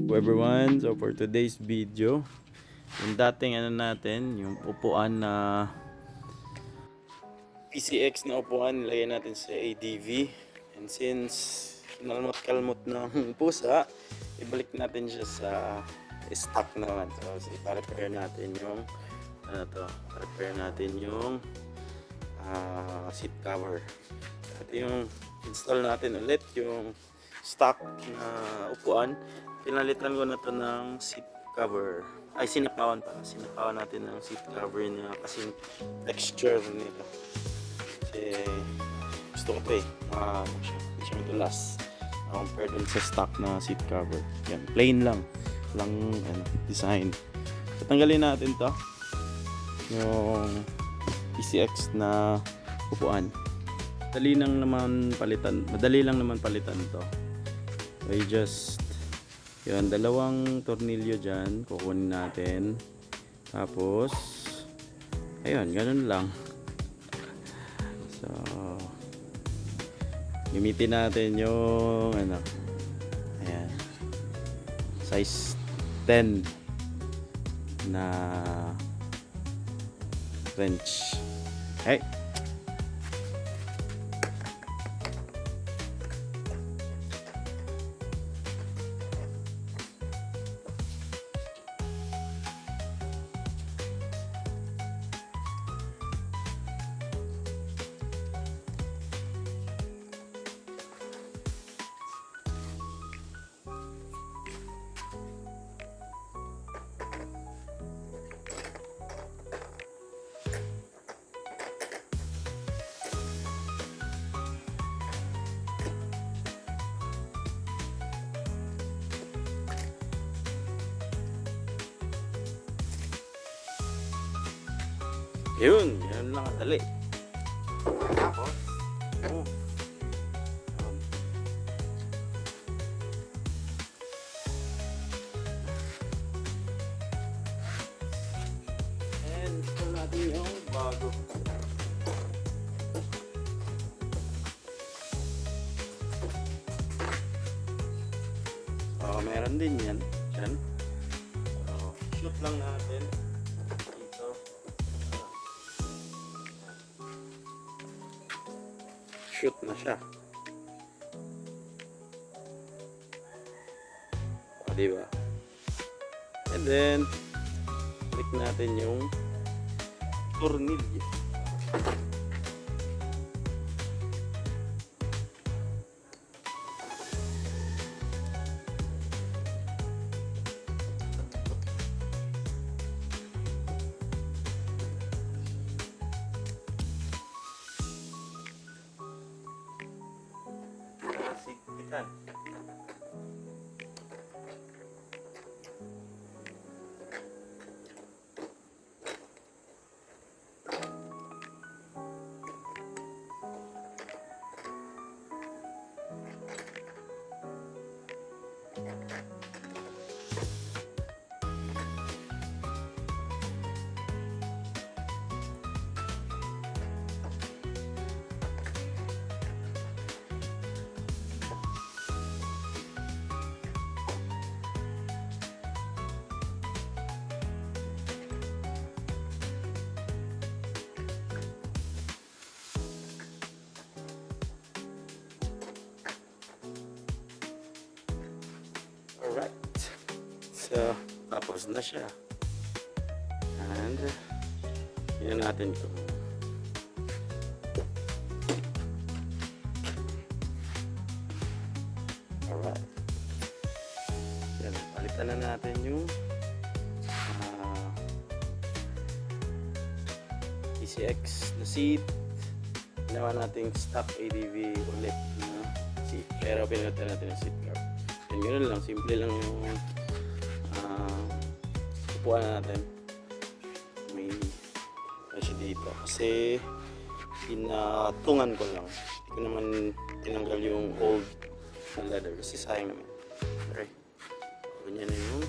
Everyone, so for today's video, yung dating natin, yung upuan na PCX na upuan, nilagay natin sa ADV. And since nalmot-kalmot ng pusa, ibalik natin siya sa stock naman. So i-repair natin yung repair natin yung seat cover. At yung install natin ulit yung stock na upuan. Pinalitan ko na to ng seat cover. Ay, sinapawan natin ng seat cover na kasing texture nito. Kasi gusto ko to hindi siya matulas compared dun sa stock na seat cover. Yan, plain lang design. So, tanggalin natin to yung PCX na upuan. Madali lang naman palitan to. So, just yun, dalawang tornilyo dyan kukunin natin, tapos ayun, ganun lang. So gamitin natin yung ayan, size 10 na wrench. Okay, yun lang kadali. Tapos and ito natin yung bago. Meron din yan dyan. Shoot lang natin dito. Shoot na siya. Diba? And then click natin yung tornilyo. Sigpitan. Alright, so tapos na siya, and yun natin ito. Alright, yan, palitan na natin yung PCX na seat. Ginawa nating stock ADV ulit na seat, pero pinalitan natin yung seat cover. And ganoon lang, simple lang yung upuan natin. May siya dito kasi pinatungan ko lang, hindi ko naman tinanggal yung old na leather kasi sayang naman. Okay, ganyan na yung